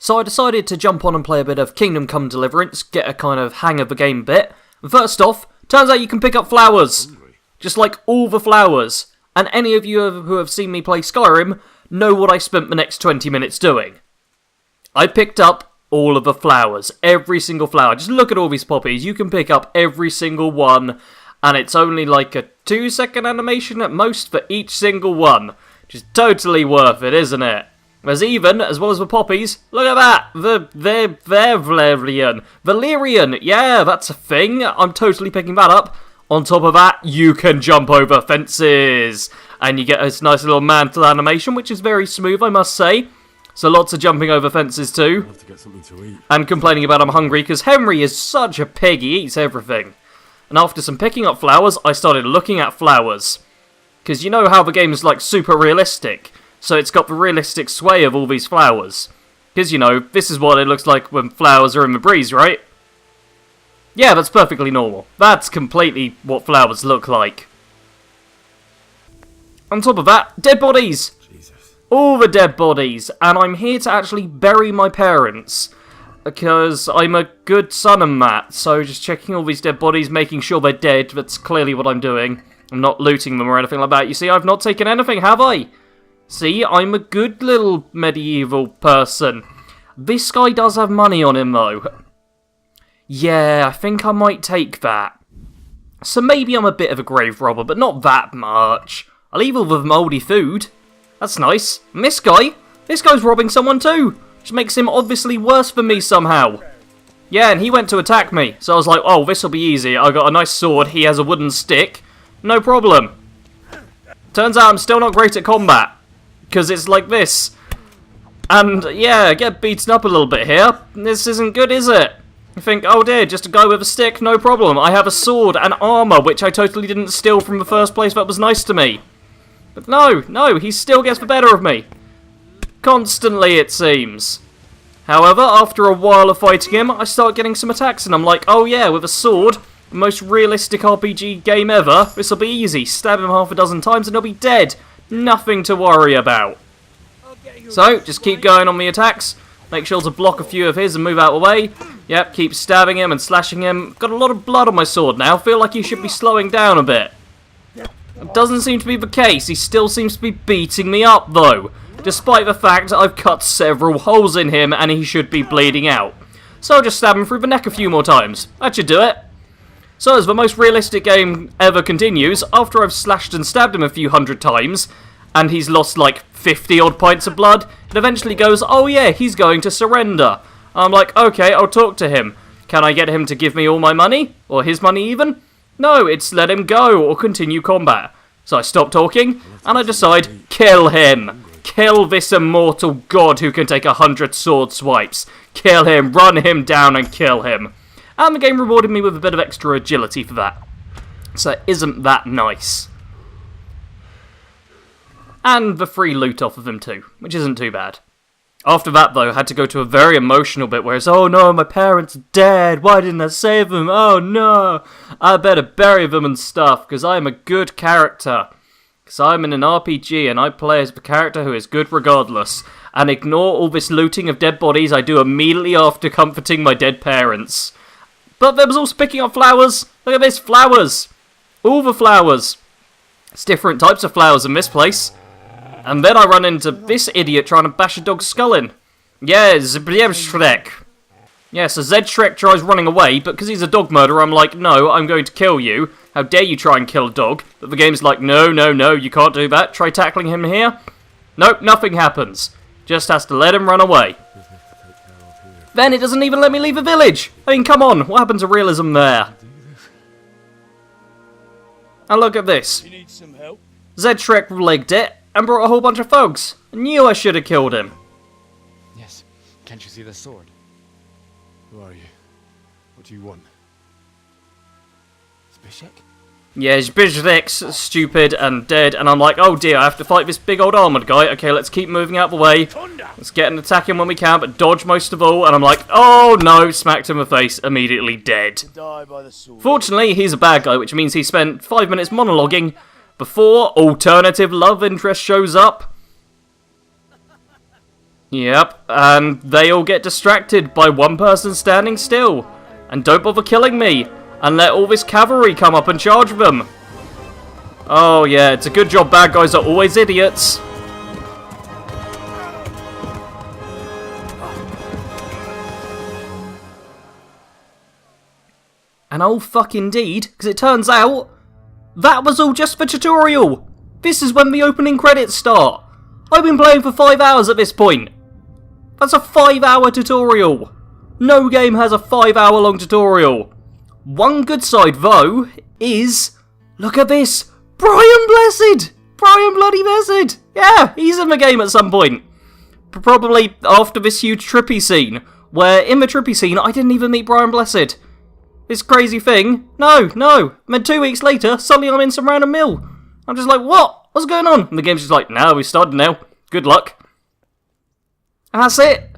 So I decided to jump on and play a bit of Kingdom Come Deliverance, get a kind of hang of the game bit. And first off, turns out you can pick up flowers. Just like all the flowers. And any of you who have seen me play Skyrim know what I spent the next 20 minutes doing. I picked up all of the flowers, every single flower. Just look at all these poppies, you can pick up every single one, and it's only like a 2-second animation at most for each single one. Which is totally worth it, isn't it? There's even, as well as the poppies, look at that! The Valerian, yeah, that's a thing, I'm totally picking that up. On top of that, you can jump over fences, and you get this nice little mantle animation, which is very smooth, I must say. So lots of jumping over fences too, have to get something to eat. And complaining about I'm hungry, because Henry is such a pig, he eats everything. And after some picking up flowers, I started looking at flowers. Because you know how the game is like super realistic, so it's got the realistic sway of all these flowers. Because, you know, this is what it looks like when flowers are in the breeze, right? Yeah, that's perfectly normal. That's completely what flowers look like. On top of that, dead bodies! Jesus. All the dead bodies! And I'm here to actually bury my parents. Because I'm a good son and that. So just checking all these dead bodies, making sure they're dead. That's clearly what I'm doing. I'm not looting them or anything like that. You see, I've not taken anything, have I? See, I'm a good little medieval person. This guy does have money on him, though. Yeah, I think I might take that. So maybe I'm a bit of a grave robber, but not that much. I'll leave all the mouldy food. That's nice. And this guy's robbing someone too. Which makes him obviously worse than me somehow. Yeah, and he went to attack me. So I was like, oh, this'll be easy. I got a nice sword, he has a wooden stick. No problem. Turns out I'm still not great at combat. Because it's like this. And, yeah, I get beaten up a little bit here. This isn't good, is it? You think, oh dear, just a guy with a stick, no problem. I have a sword and armour, which I totally didn't steal from the first place that was nice to me. But no, he still gets the better of me. Constantly, it seems. However, after a while of fighting him, I start getting some attacks, and I'm like, oh yeah, with a sword, the most realistic RPG game ever, this'll be easy. Stab him half a dozen times and he'll be dead. Nothing to worry about. So, just keep going on the attacks. Make sure to block a few of his and move out of the way. Yep, keep stabbing him and slashing him. Got a lot of blood on my sword now. Feel like he should be slowing down a bit. It doesn't seem to be the case. He still seems to be beating me up, though. Despite the fact I've cut several holes in him and he should be bleeding out. So I'll just stab him through the neck a few more times. That should do it. So as the most realistic game ever continues, after I've slashed and stabbed him a few hundred times, and he's lost like 50 odd pints of blood, it eventually goes, oh yeah, he's going to surrender. I'm like, okay, I'll talk to him. Can I get him to give me all my money? Or his money even? No, it's let him go or continue combat. So I stop talking, and I decide, kill him. Kill this immortal god who can take 100 sword swipes. Kill him, run him down and kill him. And the game rewarded me with a bit of extra agility for that. So isn't that nice? And the free loot off of him too, which isn't too bad. After that though, I had to go to a very emotional bit where it's, oh no, my parents are dead, why didn't I save them? Oh no, I better bury them and stuff, because I'm a good character. Because I'm in an RPG and I play as the character who is good regardless. And ignore all this looting of dead bodies I do immediately after comforting my dead parents. But there was also picking up flowers. Look at this, flowers. All the flowers. It's different types of flowers in this place. And then I run into this idiot trying to bash a dog's skull in. Yeah, Shrek. Yeah, so Zed Shrek tries running away, but because he's a dog murderer, I'm like, no, I'm going to kill you. How dare you try and kill a dog? But the game's like, no, you can't do that. Try tackling him here. Nope, nothing happens. Just has to let him run away. Then it doesn't even let me leave the village. I mean, come on, what happened to realism there? And look at this. You need some help? Zed Shrek legged it and brought a whole bunch of thugs. I knew I should have killed him. Yes. Can't you see the sword? Who are you? What do you want? Zbyszek? Yeah, Zbyszek's stupid and dead, and I'm like, oh dear, I have to fight this big old armoured guy. Okay, let's keep moving out the way. Let's get an attack in when we can, but dodge most of all. And I'm like, oh no, smacked him in the face, immediately dead. Die by the sword. Fortunately, he's a bad guy, which means he spent 5 minutes monologuing before alternative love interest shows up. Yep, and they all get distracted by one person standing still. And don't bother killing me, and let all this cavalry come up and charge them. Oh yeah, it's a good job bad guys are always idiots. And oh fuck indeed, because it turns out, that was all just for tutorial. This is when the opening credits start. I've been playing for 5 hours at this point. That's a 5-hour tutorial. No game has a 5-hour long tutorial. One good side, though, is... Look at this! Brian Blessed! Brian bloody Blessed! Yeah, he's in the game at some point. Probably after this huge trippy scene, where in the trippy scene, I didn't even meet Brian Blessed. This crazy thing. No. And then 2 weeks later, suddenly I'm in some random mill. I'm just like, what? What's going on? And the game's just like, no, we started now. Good luck. And that's it.